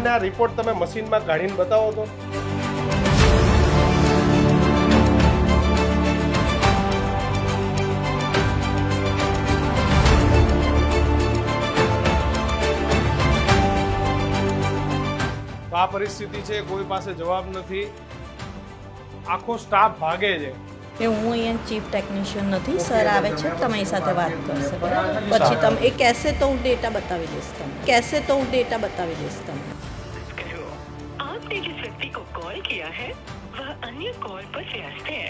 મને આ રિપોર્ટ તમે મશીનમાં કાઢીને બતાવો તો. આ પરિસ્થિતિ છે, કોઈ પાસે જવાબ નથી, આખો સ્ટાફ ભાગે છે. કે હું અહીંયા ચીફ ટેકનિશિયન નથી, સર આવે છે તમારી સાથે વાત કરશે, બરાબર? પછી તમે એ કહેશે તો હું ડેટા બતાવી દઈશ તમને, કહેશે તો હું ડેટા બતાવી દઈશ તમને. आपने जिस व्यक्ति को कॉल किया है वह अन्य कॉल पर व्यस्त है.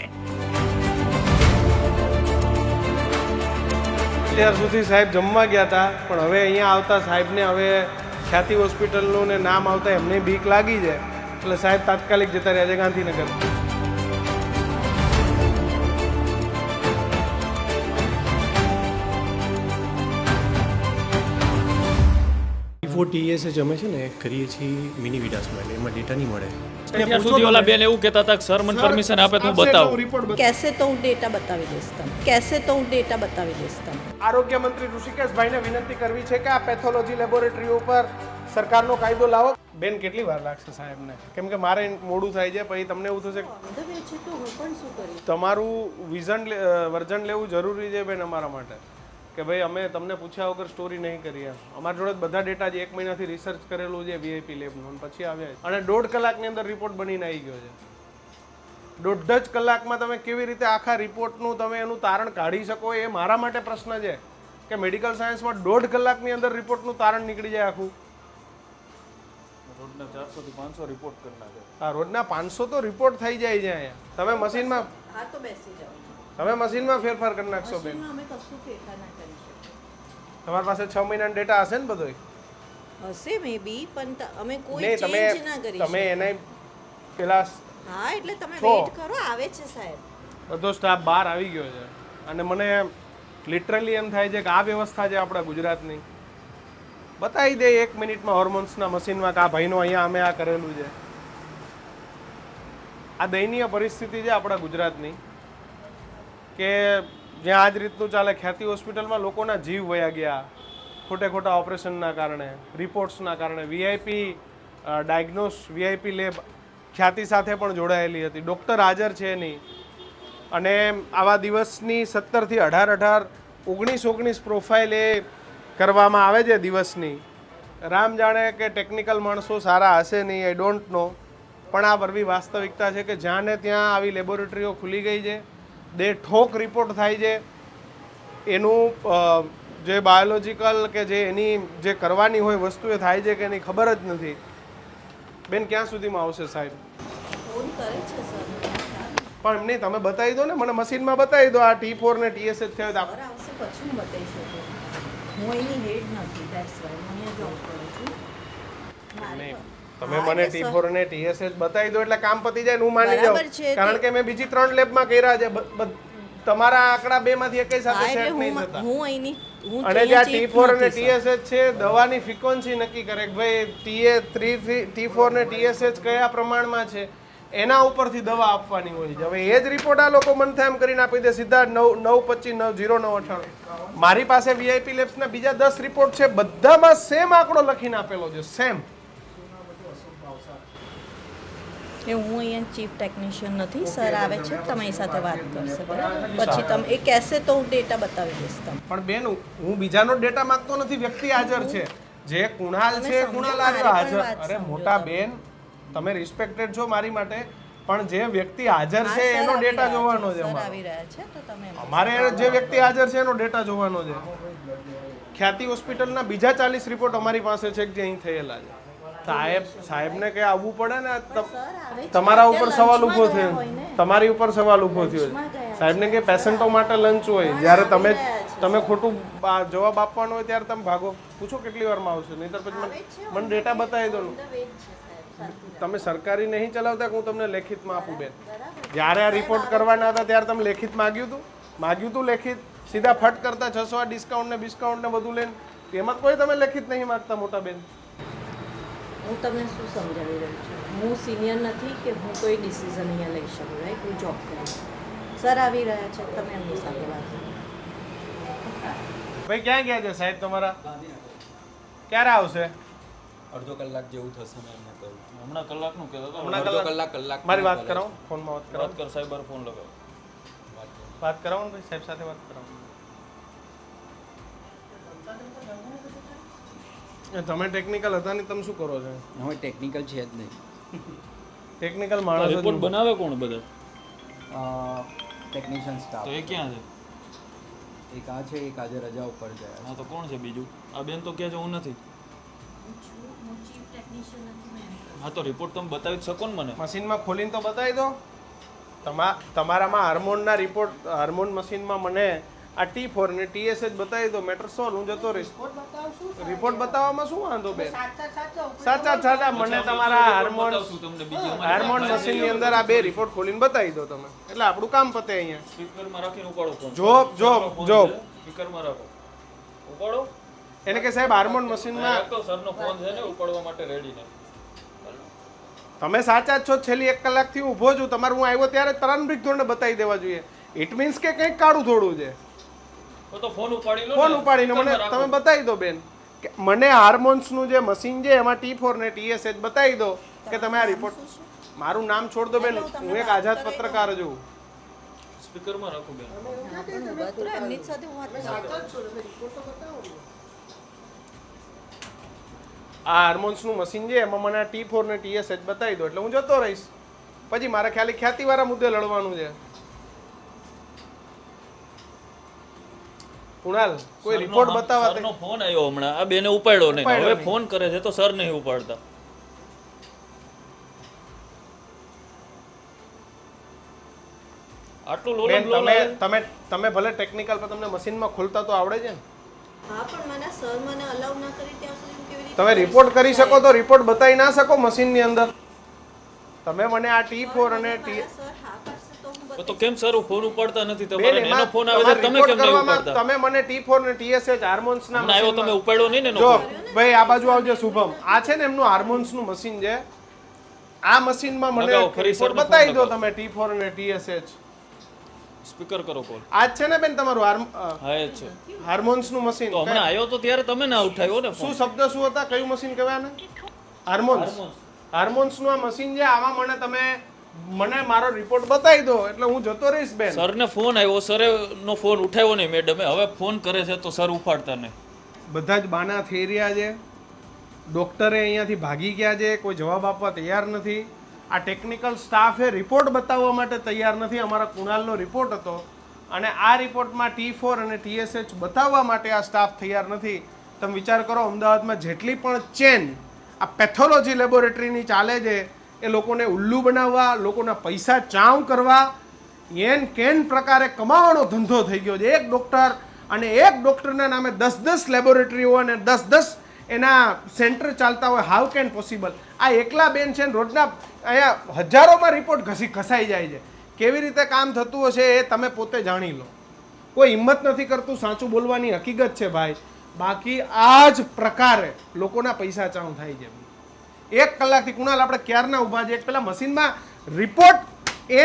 અત્યાર સુધી સાહેબ જમવા ગયા હતા, પણ હવે અહીંયા આવતા સાહેબને હવે ખ્યાતિ હોસ્પિટલનું ને નામ આવતા એમને બીક લાગી છે, એટલે સાહેબ તાત્કાલિક જતા રહ્યા છે ગાંધીનગર. TSH અમે છે ને કરીએ છીએ મિની વિડાસમાં, એટલે એમાં ડેટા નહીં મળે. ત્યાં સુધી ઓલા બેન એવું કહેતા હતા કે સર મને પરમિશન આપે તો હું બતાવું. કહેશે તો હું ડેટા બતાવી દઈશ તમને, કહેશે તો હું ડેટા બતાવી દઈશ તમને. આરોગ્ય મંત્રી ઋષિકેશભાઈને વિનંતી કરવી છે કે આ પેથોલોજી લેબોરેટરીઓ ઉપર સરકારનો કાયદો લાવો. બેન કેટલી વાર લાગશે સાહેબને? કેમ કે મારે મોડું થાય છે, પછી તમને એવું થશે તમારું વર્જન લેવું જરૂરી છે બેન અમારા માટે, કે ભાઈ અમે તમને પૂછ્યા વગર સ્ટોરી નહીં કરીએ. અમારી જોડે બધા ડેટા જે 1 મહિનાથી રિસર્ચ કરેલું છે VIP લેબનું, પછી આવ્યા અને 1.5 કલાકની અંદર રિપોર્ટ બનીને આવી ગયો છે. 1.5 જ કલાકમાં તમે કેવી રીતે આખા રિપોર્ટનું તમે એનું તારણ કાઢી શકો, એ મારા માટે પ્રશ્ન છે કે મેડિકલ સાયન્સમાં 1.5 કલાકની અંદર રિપોર્ટનું તારણ નીકળી જાય આખું. રોજના 400 થી 500 રિપોર્ટ કરી નાખે. હા, રોજના 500 તો રિપોર્ટ થઈ જાય છે અહીંયા. તમે મશીનમાં હા તો બેસી જાઓ, તમે મશીનમાં ફેરફાર કરી નાખશો બેન. અમે કશું ફેરફાર ના કરી શકીએ. તમારી પાસે 6 મહિનાનો ડેટા હશે ને બધોય? હશે મે બી, પણ અમે કોઈ નહીં, ચેન્જ ના કરી તમે શકીએ. એને પેલા હા એટલે તમે છો. વેઇટ કરો, આવે છે સાહેબ. બધો સ્ટાફ બહાર આવી ગયો છે અને મને લિટરલી એમ થાય છે કે આ વ્યવસ્થા છે આપણા ગુજરાતની. બતાવી દે 1 મિનિટમાં હોર્મોન્સના મશીનમાં કે આ ભાઈનો અહીંયા અમે આ કરેલું છે. આ દયનીય પરિસ્થિતિ છે આપણા ગુજરાતની, કે જ્યાં આ જ રીતનું ચાલે. ખ્યાતિ હોસ્પિટલમાં લોકોના જીવ વયા ગયા ખોટે ખોટા ઓપરેશનના કારણે, રિપોર્ટ્સના કારણે. VIP ડાયગ્નોસ VIP લેબ ખ્યાતિ સાથે પણ જોડાયેલી હતી, ડૉક્ટર હાજર છે નહીં. અને આવા દિવસની 17 થી 18 19 પ્રોફાઇલ એ કરવામાં આવે છે દિવસની. રામ જાણે કે ટેકનિકલ માણસો સારા હશે નહીં, આઈ ડોન્ટ નો, પણ આ બરવી વાસ્તવિકતા છે કે જ્યાં ને ત્યાં આવી લેબોરેટરીઓ ખુલી ગઈ છે. ઠોક રિપોર્ટ થાય છે, એનું જે બાયોલોજિકલ કે જે એની જે કરવાની હોય વસ્તુ એ થાય છે કે એની ખબર જ નથી. બેન ક્યાં સુધીમાં આવશે સાહેબ? ફોન કરે છે સર. પણ નહીં, તમે બતાવી દો ને મને, મશીનમાં બતાવી દો આ T4 ને TSH થયો. બરાબર આવશે પછી હું બતાવી શકું. હું એની હેડ નથી, ધેટ્સ વાય હું અહીંયા જોબ કરું છું. નહીં, તમે મને T4 અને TSH બતાવી દો એટલે કામ પતી જાય ને હું માની બરાબર જાઉં, છે. કારણ કે મેં બીજી 3 લેબમાં કર્યા છે. તમારા આંકડા 2 માંથી એકય સાથે હા, એટલે સેટ નહીં થતા. હું અહીંની હું અને જ્યાં T4 અને TSH છે, દવાની ફ્રીક્વન્સી નક્કી કરે કે ભાઈ T4 ને TSH કયા પ્રમાણમાં છે, એના ઉપરથી દવા આપવાની હોય છે. હવે એ જ રિપોર્ટ આ લોકો મન થાય એમ કરીને આપી દે સીધા 925 મારી પાસે VIP લેબ્સના બીજા 10 રિપોર્ટ છે, બધામાં સેમ આંકડો લખીને આપેલો છે, સેમ. કે હું અહીંયા ચીફ ટેકનિશિયન નથી, સર આવે છે તમારી સાથે વાત કરશે, બરાબર? પછી તમે એ કહેશે તો હું ડેટા બતાવી દઈશ તમને. પણ બેન, હું બીજાનો ડેટા માંગતો નથી, વ્યક્તિ હાજર છે. જે કુણાલ છે, કુણાલ આવ્યો હાજર. અરે મોટા બેન, તમે રિસ્પેક્ટેડ છો મારી માટે, પણ જે વ્યક્તિ હાજર છે એનો ડેટા જોવાનો છે. સર આવી રહ્યા છે તો તમે અમારે જે વ્યક્તિ હાજર છે એનો ડેટા જોવાનો છે. ખ્યાતિ હોસ્પિટલના બીજા 40 રિપોર્ટ અમારી પાસે છે જે અહીં થયેલા છે. સાહેબને કે આવવું પડે ને. તમારા ઉપર સવાલ ઊભો થયો, તમારી ઉપર સવાલ ઊભો થયો છે. સાહેબને કે પેશન્ટો માટે લંચ હોય, જ્યારે તમે ખોટું જવાબ આપવાનો હોય ત્યારે તમે ભાગો. પૂછો કેટલી વારમાં આવશે, નહીંતર પછી મને ડેટા બતાવી દો. તમે સરકારી નહીં ચલાવતા, હું તમને લેખિતમાં આપું બેન. જ્યારે આ રિપોર્ટ કરવાના હતા ત્યારે તમે લેખિત માગ્યું હતું લેખિત. સીધા ફટ કરતા 600 ડિસ્કાઉન્ટ ને બિસ્કાઉન્ટ ને બધું લઈને, એમાં કોઈ તમે લેખિત નહીં માગતા મોટા બેન. હું તમને શું સમજાવી રહી છું, હું સિનિયર નથી કે હું કોઈ ડિસિઝન અહીંયા લઈ શકું, રાઈટ? હું જોબ કરું. સર આવી રહ્યા છે, તમે એમની સાથે વાત કરો. ભાઈ ક્યાં ગયા છે સાહેબ તમારા? ક્યારે આવશે? અડધો કલાક જેવું થશે મેં એમને કહ્યું. હમણાં કલાકનું કહેતો હતો. હમણાં અડધો કલાક કલાક મારી વાત કરાવો, ફોનમાં વાત કરાવો, વાત કર સાહેબ, ફોન લગાવ. વાત કરાવો ને ભાઈ, સાહેબ સાથે વાત કરાવો. તમે ટેકનિકલ હતા ને તમે શું કરો છો? હવે ટેકનિકલ છે જ નહીં. ટેકનિકલ માણસ જ રિપોર્ટ નહીં. બનાવે કોણ બધા? ટેકનિશિયન સ્ટાફ તો એ ક્યાં છે? એક આ છે, એક આજે રજા ઉપર ગયા. હા તો કોણ છે બીજું? આ બેન તો કહે છે હું નથી. હા તો રિપોર્ટ તમે બતાવી જ શકો ને મને. મશીનમાં ખોલીને તો બતાવી દો. તમારામાં હાર્મોનના રિપોર્ટ, હાર્મોન મશીનમાં મને આ T4 ને TSH બતાવી દો, મેટર સોલ્વ, હું જતો રહીશ. રિપોર્ટ બતાવવામાં શું વાંધો બેન? સાચા મને તમારા હાર્મોન તમને બીજી હાર્મોન મશીનની અંદર આ બે રિપોર્ટ ખોલીને બતાવી દો તમે, એટલે આપણું કામ પતે અહીંયા. સ્પીકરમાં રાખીને ઉપાડો ફોન. જોબ સ્પીકરમાં રાખો, ઉપાડો. એને કે સાહેબ હાર્મોન મશીનમાં તો સરનો ફોન છે ને ઉપાડવા માટે રેડી ને. તમે સાચા જ છો. છેલ્લી 1 કલાકથી હું ઊભો છું. તમારે હું આવ્યો ત્યારે પ્રારંભિક ધોરણે બતાવી દેવા જોઈએ. ઇટ મીન્સ કે કંઈક કાળું થોડું છે. તો ફોન ઉપાડી લો. ફોન ઉપાડીને મને તમે બતાવી દો બેન કે મને હાર્મોન્સનું જે મશીન છે એમાં T4 ને TSH બતાવી દો કે તમે આ રિપોર્ટ. મારું નામ છોડ દો બેન, હું એક આઝાદ પત્રકાર છું. સ્પીકરમાં રાખો બેન. એમની જ સાથે હું વાત કરું. આ હાર્મોન્સનું મશીન છે એમાં મને T4 ને TSH બતાવી દો એટલે હું જતો રહીશ. પછી મારે ખાલી ખ્યાતિવાળા મુદ્દે લડવાનું છે. કુણાલ, કોઈ રિપોર્ટ બતાવવા સરનો ફોન આવ્યો હમણાં, આ બેને ઉપાડ્યો નહીં. હવે ફોન કરે છે તો સર નહીં ઉપાડતા. આટલું બેન, લોલમ લોલ તમે ભલે ટેકનિકલ પર તમને મશીનમાં ખોલતા તો આવડે છે ને. હા પણ મને સર મને અલાઉ ના કરી ત્યાં સુધી હું કેવી રીતે તમે રિપોર્ટ કરી શકો તો રિપોર્ટ બતાવી ના શકો મશીનની અંદર. તમે મને આ T4 અને સર હા કરશે તો હું તો કેમ સર ફોન ઉપાડતા નથી? બેન, તમારે એનો ફોન આવે તો તમે કેમ નહીં ઉપાડતા? તમે મને T4 ને TSH હાર્મોન્સના હમણાં આવ્યો તમે ઉપાડ્યો નહીં ને એનો જો ફોન. ભાઈ આ બાજુ આવજો શુભમ. આ છે ને એમનું હાર્મોન્સનું મશીન છે. આ મશીનમાં મને લગાવો, ફરી રિપોર્ટ સરનો ફોન બતાવી દો લગાવો. તમે T4 અને TSH. સ્પીકર કરો કોલ. આ જ છે ને બેન તમારું હા એ જ છે. હાર્મોન્સનું મશીન. તો હમણાં આવ્યો તો ત્યારે તમે ના ઉઠાવ્યો ને શું ફોન. શબ્દ શું હતા? કયું મશીન કહેવાય ને? હાર્મોન્સ. હાર્મોન્સનું આ મશીન છે. આમાં મને મારો રિપોર્ટ બતાવી દો એટલે હું જતો રહીશ બેન. સરને ફોન આવ્યો, સરે નો ફોન ઉઠાવ્યો નહીં મેડમે. હવે ફોન કરે છે તો સર ઉપાડતા નહીં. બધા જ બાના થઈ રહ્યા છે. ડોક્ટરે અહીંયાથી ભાગી ગયા છે, કોઈ જવાબ આપવા તૈયાર નથી. આ ટેકનિકલ સ્ટાફે રિપોર્ટ બતાવવા માટે તૈયાર નથી. અમારા કુણાલનો રિપોર્ટ હતો અને આ રિપોર્ટમાં T4 અને TSH બતાવવા માટે આ સ્ટાફ તૈયાર નથી. તમે વિચાર કરો, અમદાવાદમાં જેટલી પણ ચેન આ પેથોલોજી લેબોરેટરીની ચાલે છે એ લોકોને ઉલ્લુ બનાવવા, લોકોના પૈસા ચાવ કરવા, એન કેન પ્રકારે કમાવાનો ધંધો થઈ ગયો છે. એક ડૉક્ટર અને એક ડૉક્ટરના નામે 10-10 લેબોરેટરીઓ અને 10-10 એના સેન્ટર ચાલતા હોય. How can possible? આ એકલા બેન છે ને રોજના અહીંયા હજારોમાં રિપોર્ટ ઘસાઈ જાય છે. કેવી રીતે કામ થતું હશે એ તમે પોતે જાણી લો. કોઈ હિંમત નથી કરતું સાચું બોલવાની, હકીકત છે ભાઈ. બાકી આ જ પ્રકારે લોકોના પૈસા ચાવ થાય છે. 1 કલાકથી કુણાલ આપણે ક્યારના ઊભા છે. એક પેલા મશીનમાં રિપોર્ટ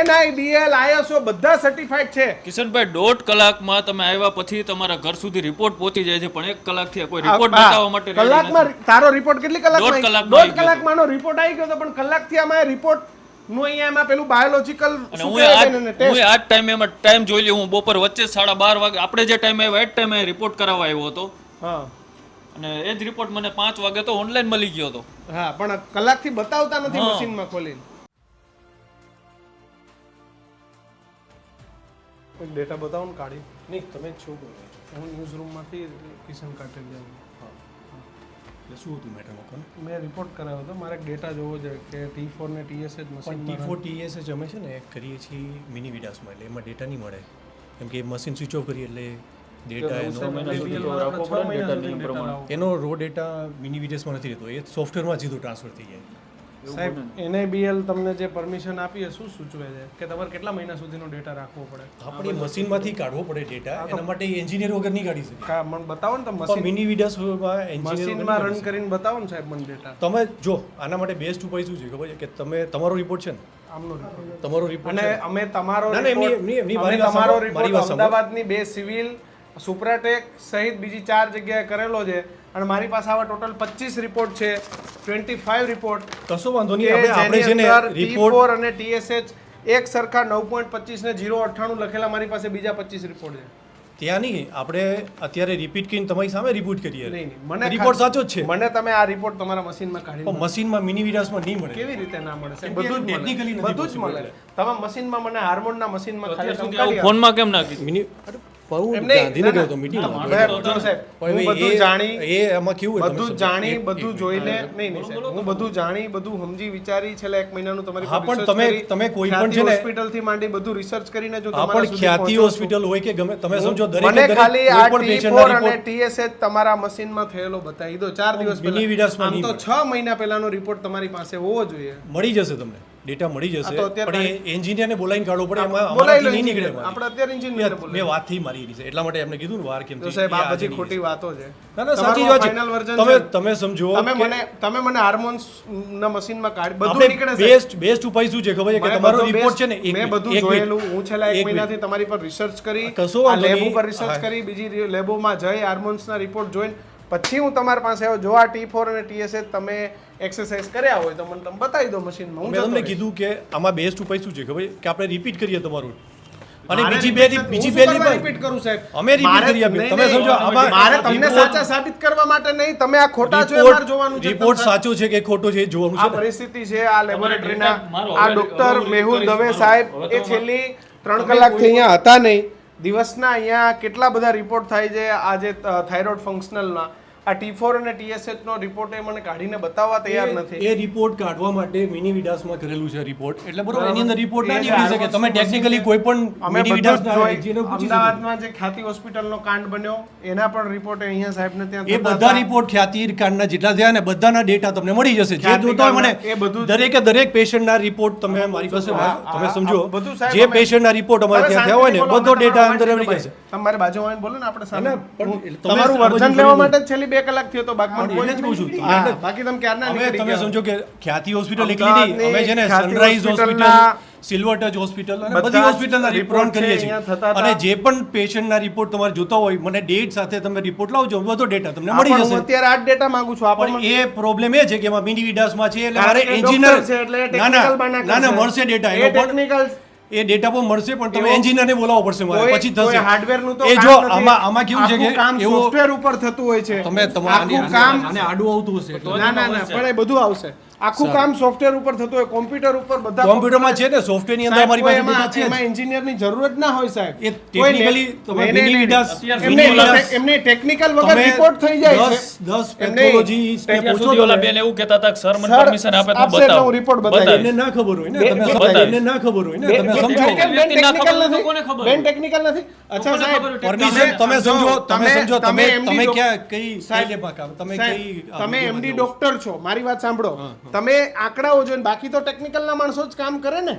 NIBL ISO બધા સર્ટિફાઈડ છે. કિશનભાઈ 1.5 કલાકમાં તમે આવ્યા પછી તમારા ઘર સુધી રિપોર્ટ પહોંચી જાય છે, પણ 1 કલાકથી કોઈ રિપોર્ટ બતાવવા માટે ready કલાકમાં નથી. તારો રિપોર્ટ કેટલી કલાકમાં? 1.5 કલાકમાં આવી 1.5 ગયો કલાકમાંનો રિપોર્ટ આવી ગયો તો પણ કલાકથી આમાં રિપોર્ટ નું અહીંયા એમાં પેલું બાયોલોજિકલ અને હું આ જ ટાઈમે એમાં ટાઈમ જોઈ લ્યો. હું બપોર વચ્ચે 12:30 વાગે આપણે જે ટાઈમે આવ્યા એ જ ટાઈમે રિપોર્ટ કરાવવા આવ્યો હતો હા અને એ જ રિપોર્ટ મને 5 વાગે તો ઓનલાઈન મળી ગયો હતો. હા પણ કલાકથી બતાવતા નથી મશીનમાં ખોલીને. એક ડેટા બતાવો ને કાઢી. નહીં, તમે જ છો બોલો. હું ન્યૂઝ રૂમમાંથી કિશન કાટેરિયા. એટલે શું હતું મેટરમાં કોને? મેં રિપોર્ટ કરાવ્યો હતો. મારે ડેટા જોવો છે કે T4 ને TSH પણ મશીન T4 TSH અમે છે ને કરીએ છીએ મિની વિડાસમાં, એટલે એમાં ડેટા નહીં મળે કેમ કે મશીન સ્વિચ ઓફ કરીએ એટલે ડેટા એનો રો ડેટા મિની વિડીયોસમાં નથી રહેતો, એ સોફ્ટવેરમાં સીધો ટ્રાન્સફર થઈ જાય. સાહેબ NIBL તમને જે પરમિશન આપી એ શું સૂચવે છે કે તમારે કેટલા મહિના સુધીનો ડેટા રાખવો પડે? આપણે મશીનમાંથી કાઢવો પડે ડેટા, એના માટે એન્જિનિયર વગર નહીં કાઢી શકે. મને બતાવો ને તમે પણ મિની વિડીયોસમાં એન્જિનિયર મશીનમાં રન કરીને બતાવો ને સાહેબ મને ડેટા. તમે જો આના માટે બેસ્ટ ઉપાય શું છે ખબર છે કે તમે તમારો રિપોર્ટ છે ને, આમનો રિપોર્ટ તમારો રિપોર્ટ અને અમે તમારો ના, ના, એમની- રિપોર્ટ એમની- એમની અમે મારી વાત તમારો સાંભળો, મારી રિપોર્ટ વાત સાંભળો. અમદાવાદની 2 સિવિલ સુપ્રાટેક સહિત બીજી 4 જગ્યાએ કરેલો છે અને મારી પાસે આવા ટોટલ 25 રિપોર્ટ છે. 25 રિપોર્ટ કશો વાંધો કે નહીં, આપણે છે ને જેની અંદર રિપોર્ટ T4 અને TSH એક સરખા 9.25 ને 0.98 લખેલા મારી પાસે બીજા 25 રિપોર્ટ છે. ત્યાં નહીં, આપણે અત્યારે રિપીટ કરીને તમારી સામે રિપોર્ટ કરીએ. નહીં, મને રિપોર્ટ સાચો જ છે, મને તમે આ રિપોર્ટ તમારા મશીનમાં કાઢી પણ મશીનમાં મિની વિડાસમાં નહીં મળે. કેવી રીતે ના મળે સાહેબ? કેમ કે બધું જ technically મળે, નથી બધું જ possible મળે. તમે મશીનમાં મને હાર્મોનના મશીનમાં ખાલી અત્યાર સુધી તમે આવું કાઢી ફોનમાં કેમ ના કીધું? મિની અરે હું એમ નહીં, ગાંધીનગર ના, હતો ના. મીટિંગમાં. હવે જો સાહેબ, હું બધું જાણી એ એમાં કેવું હોય, તમે બધું સમજો. જાણી એક બધું મિનિટ. જોઈને નહીં સાહેબ, હું બધું જાણી બધું સમજી વિચારી છેલ્લા 1 મહિનાનું તમારી હા, પર પણ research કરી, તમે કોઈ પણ ખ્યાતિ છે ને- હોસ્પિટલથી માંડી બધું રિસર્ચ કરીને જો હા, તમારા પણ સુધી ખ્યાતિ પહોંચો છું. હોસ્પિટલ હોય કે ગમે, તમે હું- સમજો દરેકે મને દરેક ખાલી કોઈ આ પણ T4 પેશન્ટના અને રિપોર્ટ TSH તમારા મશીનમાં થયેલો બતાવી દો 4 દિવસ મિની પહેલા. વિડાસમાં આમ તો નહીં 6 મહિના પહેલાનો રિપોર્ટ તમારી પાસે હોવો જોઈએ. મળી જશે, તમને ડેટા મળી હા, જશે, તો અત્યારે પણ એન્જિનિયરને બોલાવીને કાઢવો પડે, એમાં બોલાવી લો અમારાથી નહીં નીકળે. engineer. આપણે અત્યારે engineer બોલાવીએ. મેં વાત થઈ મારી એની છે, એટલા માટે એમને કીધું ને વાર કેમ તો થઈ, સાહેબ એ આ આજે બધી નહીં ખોટી વાતો છે. ના ના, સાચી તમારું વાત છે. final version તમે છે. તમે સમજો કે તમે મને હાર્મોન્સ ના મશીનમાં કાઢી બધું આપણે નીકળે છે. બેસ્ટ ઉપાય શું છે ખબર છે કે મને તમારો બધો રિપોર્ટ છે best- ને મેં બધું જોયેલું. હું છેલ્લા 1 મહિનાથી તમારી પર રિસર્ચ કરી, કશો આ વાંધો લેબ નહીં. ઉપર રિસર્ચ કરી, બીજી લેબોમાં જઈ હાર્મોન્સના રિપોર્ટ જોઈને પછી હું તમારી પાસે આવ્યો. જો આ T4 અને TSH તમે એક્સરસાઇઝ કર્યા હોય તો મને તમે બતાવી દો મશીનમાં. હું મેં જતો તમને રહીશ. કીધું કે આમાં બેસ્ટ ઉપાય શું છે ખબર છે કે આપણે રિપીટ કરીએ તમારું, અને મારે બીજી repeat બે નથી. બીજી હું બે શું કરવા ની repeat કરું સાહેબ? અમે repeat મારે- કરી આપીએ. નહીં, તમે નહીં, સમજો, આમાં મારે તમને report- સાચા સાબિત કરવા માટે નહીં, તમે આ ખોટા છો એ મારે જોવાનું છે. રિપોર્ટ તમે સાચો છે કે ખોટો છે એ જોવાનું આ છે ને. પરિસ્થિતિ છે આ લેબોરેટરીના. મારો આ હવે ડોક્ટર હવે મેહુલ કરીશ, દવે મારો. સાહેબ હવે તો એ છેલ્લી 3 કલાકથી અહીંયા હતા નહીં. દિવસના અહીંયા કેટલા બધા રિપોર્ટ થાય છે આજે થાઇરોઇડ ફંક્શનલના. આ T4 અને TSH નો રિપોર્ટ એ મને કાઢીને બતાવવા તૈયાર નથી. એ રિપોર્ટ કાઢવા માટે મિની વિડાસમાં કરેલું છે રિપોર્ટ, એટલે બરોબર બરાબર. એની અંદર રિપોર્ટ ના એ જે નીકળી શકે. તમે હાર્મોન્સનું ટેકનિકલી મશીન કોઈ પણ અમે મિની બધું જ વિડાસના જોઈ. જેને પૂછી શકો. અમદાવાદમાં જે ખ્યાતિ હોસ્પિટલનો કાંડ બન્યો એના પણ રિપોર્ટ અહીંયા સાહેબને ત્યાં એ થતા બધા હતા. રિપોર્ટ ખ્યાતિ કાંડના જેટલા થયા ને બધાના ડેટા તમને મળી જશે. જે ખ્યાતિ જોતા હોય કાંડના એ મને બધું જ- દરેકે દરેક પેશન્ટના રિપોર્ટ તમે મારી પાસે તમે સમજો, બધું સાહેબ જે અમે- પેશન્ટના રિપોર્ટ અમારે તમે ત્યાં થયા હોય ને શાંતિથી બોલો, બધો ડેટા અમે અંદર તમારા મળી જશે. તમે મારી બાજુમાં આવીને બોલો ને આપણે સામે. ના, પણ હું- તમે તમારું આ બધું વર્જન લેવા જોયું. માટે જ છેલ્લી 2 કલાક થયો તો બાકી મને એટલે જ કહું છું. કોઈ- તમે હા, એટલે- બાકી તમે ક્યારના હવે નીકળી તમે ગયા. સમજો કે ખ્યાતિ હોસ્પિટલ એકલી નહીં, અમદાવાદની અમે છે ને ખ્યાતિ સનરાઈઝ હોસ્પિટલ, હોસ્પિટલના સિલ્વર ટચ હોસ્પિટલ અને બધા બધી જ હોસ્પિટલના report રિપોર્ટ કરીએ છે, છીએ. અહીંયા થતા હતા. અને જે પણ પેશન્ટના રિપોર્ટ તમારે જોતા હોય મને ડેટ સાથે તમે રિપોર્ટ લાવજો, બધો ડેટા તમને આ મળી પણ હું જશે. અત્યારે આ ડેટા માંગુ છું. આ પણ પણ એ પ્રોબ્લેમ એ છે કે એમાં મિની વિડાસમાં છે એટલે કારણ મારે કે એન્જિનિયર doctor છે એટલે એ ના technical બાના ના ના કરશે. મળશે ડેટા એ એનો પણ technical એ ડેટા પણ મળશે, પણ તમે એવો- એન્જિનિયરને બોલાવવો પડશે મારે, કોઈ- પછી કોઈ થશે. હાર્ડવેરનું તો એ કામ જો નથી. આમાં કેવું છે આખું કે કામ એવો સોફ્ટવેર ઉપર થતું હોય છે. તમે તમારે આખું કામ આને આડું આવતું હશે એટલે. ના ના ના પણ એ બધું આવશે. આખું કામ સોફ્ટવેર ઉપર થતું હોય, કોમ્પ્યુટર ઉપર બધા કોમ્પ્યુટરમાં છે ને સોફ્ટવેર ની અંદર સાહેબ, અમારી કોઈ પાસે ડેટા એમાં છે જ. એમાં એન્જિનિયરની જરૂર જ ના હોય સાહેબ. એ કોઈ ને- technically તમે નહીં, mini નહીં, vidas- નહીં. mini એમને vidas- એમને ટેકનિકલ વગર તમે રિપોર્ટ થઈ જાય છે. 10 એમને પેથોલોજીસ્ટ ને અત્યાર પૂછો સુધી ઓલા તમે. બેન એવું કહેતા હતા કે સર મને સર, પરમિશન આપે તો આપશે એટલે બતાવો. હું report બતાવીશ. એને ના ખબર હોય ને બે- તમે બે- સમજો, બતાવીશ. એને ના ખબર હોય ને બેન- તમે બેન- સમજો. બેન- બેન વ્યક્તિ ના technical ખબર હોય તો નથી. કોને ખબર બેન હોય? technical નથી. અચ્છા કોને સાહેબ, ખબર હોય? પરમિશન તમે સમજો, તમે સમજો, તમે MD તમે ડોક- ક્યાં કઈ સાહેબ, લેબમાં કામ, તમે સાહેબ, કઈ તમે લેબમાં એમડી જાઓ છો? ડોક્ટર છો, મારી વાત સાંભળો. તમે આંકડાઓ જોઈને બાકી તો ટેકનિકલ ના માણસો જ કામ કરે ને.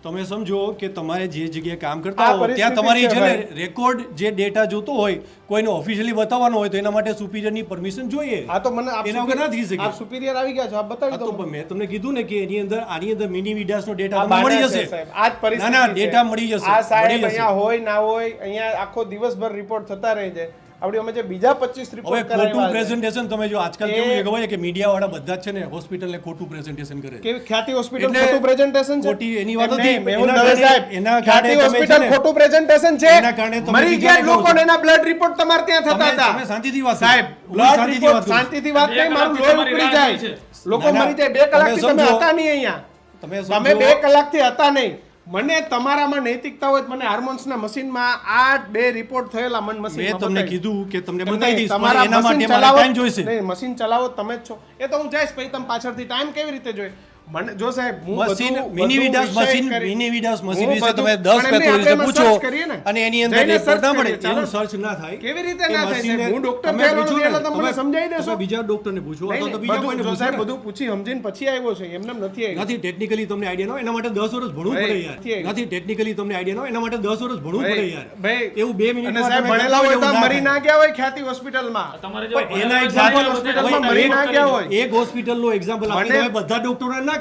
તમે સમજો કે તમારે જે જગ્યાએ કામ આ કરતા હો ત્યાં પરિસ્થિતિ તમારી છે છે ને ભાઈ. રેકોર્ડ જે ડેટા જોતો હોય કોઈને ઓફિશિયલી બતાવવાનો હોય તો એના માટે સુપીરિયરની પરમિશન જોઈએ. આ તો મને આપ એના વગર ના થઈ શકે. આપ સુપીરિયર આવી ગયા છો, આપ આ બતાવી તો દો. પણ મેં તમને કીધું ને કે એની અંદર આની અંદર મિની વિડાસનો ડેટા આ તમને બાના મળી છે જશે. સાહેબ. આ જ પરિસ્થિતિ ના ના છે. ડેટા મળી જશે. આ સાહેબ મળી જશે. અહીંયા હોય ના હોય અહીંયા આખો દિવસભર રિપોર્ટ થતા રહે છે. આપણી અમે જે બીજા 25 હવે રિપોર્ટ ખોટું કરાવ્યા છે. પ્રેઝન્ટેશન તમે જો આજકાલ એ- કેવું છે ખબર છે કે મીડિયા વાળા બધા જ છે ને હોસ્પિટલને ખોટું પ્રેઝન્ટેશન કરે છે. કેવી ખ્યાતિ હોસ્પિટલ એટલે ખોટું પ્રેઝન્ટેશન છે. ખોટી એની વાત એમ હતી. નહીં, મેહુલ એના દવે કારણે- સાહેબ, એના ખ્યાતિ કારણે તમે હોસ્પિટલ છે ને- ખોટું પ્રેઝન્ટેશન છે. એના કારણે તમે મરી બીજાને ગયા કહો છો. લોકોને એના બ્લડ રિપોર્ટ તમારે ત્યાં થતા તમે- હતા. તમે શાંતિથી વાત કરો. સાહેબ, હું બ્લડ શાંતિથી વાત રિપોર્ટ કરું. શાંતિથી વાત નહીં, મારું બે લોહી કલાકથી ઉકળી તમારી જાય. રાહ લોકો ના, ના, મરી જાય. 2 કલાકથી તમે તમે સમજો. હતા નહીં અહીંયા. તમે તમે સમજો. 2 કલાકથી હતા નહીં. મને તમારામાં નૈતિકતા હોય તો મને હાર્મોન્સના મશીનમાં આ 2 રિપોર્ટ થયેલા મન મશીનમાં મેં તમને બતાવી. કીધું કે તમને એમ બતાવી નહીં, દઈશ તમારા પણ એના માટે મશીન મારે ચલાવો ટાઈમ જોઈશે. નહીં, મશીન ચલાવો તમે જ છો. એ તો હું જઈશ પછી તમે પાછળથી ટાઈમ કેવી રીતે જોઈએ મને જો સાહેબ હું મશીન બધું- મિની બધું વિડાસ વિષય મશીન કરી- મિની વિડાસ મશીન હું વિશે બધું- તમે 10 પણ એમને પેથોલોજીસ્ટને આપણે પૂછો search કરીએ ને. અને એની અંદર જઈને રિપોર્ટ ના search મળે કરીએ, ચાલો. એવું સર્ચ ના થાય. કેવી રીતે એ ના થાય મશીનને સાહેબ? હું ડોક્ટર તમે થયેલો પૂછો નથી ને, એટલે તમે મને સમજાવી દેશો. તમે બીજા ડોક્ટરને પૂછો નહીં, અથવા તો નહીં, બીજા બધું કોઈને જો પૂછો સાહેબ ને. બધું પૂછી સમજીને પછી આવ્યો છે એમને નથી આવ્યો. નથી ટેકનિકલી તમને આઈડિયા ન હોય એના માટે 10 વર્ષ ભણવું ભાઈ, પડે નથી યાર. આવ્યું. નથી ટેકનિકલી તમને આઈડિયા ન હોય એના માટે 10 વર્ષ ભણવું પડે યાર. ભાઈ, એવું 2 અને મિનિટમાં સાહેબ તમે ભણેલા હોય તો એવું મરી ના ગયા હોય ખ્યાતિ હોસ્પિટલમાં. તમારે જેવા પણ એના ભણેલા example હોય હોસ્પિટલમાં તો મરી ના ગયા હોય. એક હોસ્પિટલનો એક્ઝામ્પલ આપી મને- તમે બધા ડોક્ટરોને ના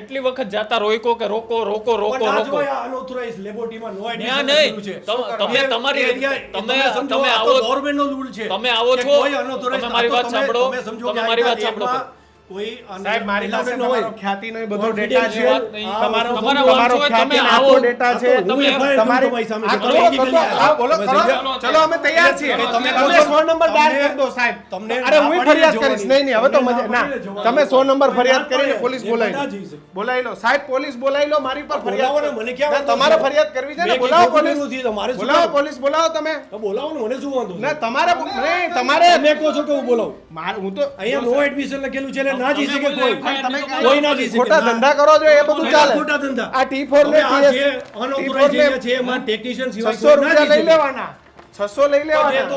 કેટલી વખત જાતા રોકો કે રોકો રોકો રોકો પણ ના રોકો જોયા અનઓથોરાઇઝ લેબોરેટરીમાં નો ત્યાં એડમિશન નહીં છે તમે તમારી તમે આવો ગવર્નમેન્ટનો રૂલ છે તમે આવો કે છો કોઈ unauthorized તમે મારી વાત તમે સાંભળો સમજો તમે કે મારી વાત આજના સાંભળો ડેટમાં કોઈ અને સાહેબ મારી એના પાસે ન હોય. તમારો ખ્યાતિનો એ બધો Confidential ડેટા છે આ તમારો વસ્તુ તમારા તમારો વાંચો હોય, ખ્યાતિ તમે આખો આવો. ડેટા છે હું FIR કરું તમારી તમારી સામે આ કે કરો, તમે કરો, illegal કરો, હા, બોલો, તમે કરો. સમજ્યા? ચલો અમે તૈયાર છીએ કે તમે તમે કહો છો, 100 નંબર ડાયલ તમને- કરી દો સાહેબ તમને અરે હું ના ફરિયાદ પાડીને કરીશ જવાની. નહીં હવે તો તમને મજા ના ના પાડીને જવાની. તમે 100 નંબર ફરિયાદ ના કરીને પાડે. પોલીસ એ બોલાવી બધા લો. જ છે. બોલાવી લો સાહેબ પોલીસ બોલાવી લો મારી પર બોલાવો ને, ફરિયાદ મને ક્યાં વાંધો તમારે છે? ફરિયાદ કરવી છે ને મેં બોલાવો કીધું પોલીસ નથી, તમારે શું બોલાવો કરવું? પોલીસ બોલાવો તમે તો બોલાવો ને, મને શું વાંધો છે? ના તમારે નહીં તમારે તમે કહો છો કે હું બોલાવું? હું તો અહીંયા નો એડમિશન લખેલું છે ને ના જઈ શકે કોઈ. તમે કોઈ ના જઈ શકે. ખોટા ધંધા કરો છો એ બધું ચાલે ખોટા ધંધા. આ T4 ને હવે આ જે TS unauthorized area છે એમાં technician સિવાય 600 કોઈ ના રૂપિયા જઈ લઈ શકે. લેવાના 600 લઈ એ લેવાના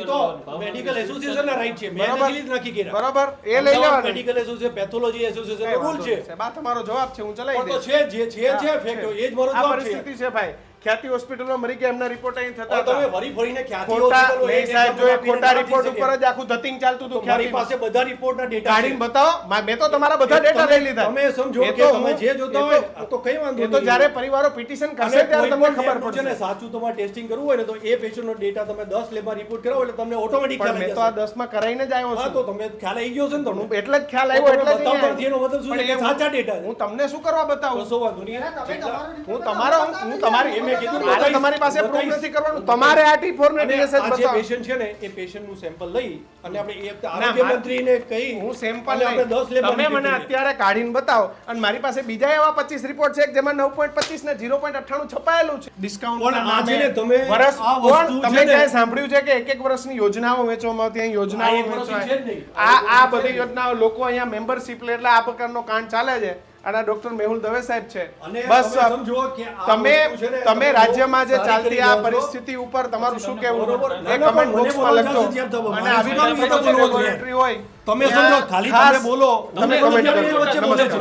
તો મેડિકલ એસોસિએશન ના રાઈટ છે. મેં બરાબર. નથી નક્કી કર્યા. બરાબર એ લઈ અમદાવાદ લેવાના મેડિકલ એસોસિએશન, પેથોલોજી એસોસિએશન કઈ રૂલ વાંધો છે. નહીં સાહેબ, આ તમારો જવાબ છે હું ચલાવી પણ તો દઈશ છે જે છે હા, ફેક્ટ છે. એ જ મારો આ જવાબ છે. પરિસ્થિતિ છે ભાઈ ખ્યાતિ હોસ્પિટલમાં મરી ગયા એમના રિપોર્ટ અહીં થતા પણ તમે હતા વરી ફરીને ખ્યાતિ ખોટા hospital હોય નહીં એ સાહેબ જો એ આપીને ખોટા ના રિપોર્ટ થઈ શકે. ઉપર જ આખું ધતિંગ ચાલતું હતું મારી ખ્યાતિમાં. પાસે બધા રિપોર્ટના ડેટા કાઢીને બતાવો મેં તો તમારા બધા ડેટા લઈ લીધા તમે સમજો એ કે તો તમે હું- જે જોતા એ હોય તો- આ તો કઈ વાંધો એ તો નહીં. જ્યારે પરિવારો પિટિશન અને કરશે ત્યારે કોઈ તમને પણ ખબર લેબનું છે ને પડશે સાચું તમારે ટેસ્ટિંગ કરવું હોય ને તો એ પેશન્ટનો ડેટા તમે 10 લેબમાં રિપોર્ટ કરાવો એટલે તમને ઓટોમેટિક પણ ખ્યાલ મેં આવી તો આ જશે. 10 માં કરાઈને જ આવ્યો હા છું તો તમે ખ્યાલ આવી ગયો છે ને તમને. હું એટલે જ ખ્યાલ આવ્યો એટલે જ બતાવતા અહીંયા નથી એનો મતલબ શું છે પણ કે એ સાચા ડેટા છે. હું તમને શું કરવા બતાવું કશો વાંધો નહીં. હું તમારી મેં કીધું મારે બતાવીશ. તમારી પાસે પ્રૂફ બતાવીશ. નથી કરવાનું તમારે આ T4 ને અને TS જ આ જે બતાવો પેશન્ટ છે ને એ પેશન્ટનું સેમ્પલ લઈ અને આપણે એ ના, આરોગ્ય મંત્રીને કહી હું સેમ્પલ અને આપણે 10 લેબમાં તમે repeat મને કરીએ. અત્યારે કાઢીને બતાવો અને મારી પાસે બીજા એવા 25 રિપોર્ટ છે કે જેમાં 9.25 ને 0.98 છપાયેલું છે ડિસ્કાઉન્ટ પણ આ છે ને તમે વર્ષ આ વસ્તુ તમે છે ને- ક્યાંય સાંભળ્યું છે કે એક વર્ષની યોજનાઓ વેચવામાં આવતી અહીં યોજનાઓ આ એક વર્ષની છે જ વેચવાય નહીં. આ બધી યોજનાઓ લોકો અહીંયા મેમ્બરશિપ લે એટલે આ પ્રકારનો કાંડ ચાલે છે અને ડોક્ટર મેહુલ દવે સાહેબ છે અને બસ તમે સમજો કે આ તમે વસ્તુ છે ને તમે તમે રાજ્યમાં જે સારી ચાલતી કરી આ લો છો. પરિસ્થિતિ ઉપર તમારું શું કહેવું બરોબર. એ ના, ના, કમેન્ટ પણ મને બોક્સમાં બોલવા લખજો જશે જેમ તમે. અને મારે આવી શું કામ બધી બોલવાનું યાર? લેબોરેટરી હોય તમે સમજો ખાલી ખાસ તમે બોલો તમે તમે comment તમે કરજો. વચ્ચે નમસ્કાર. બોલો છો.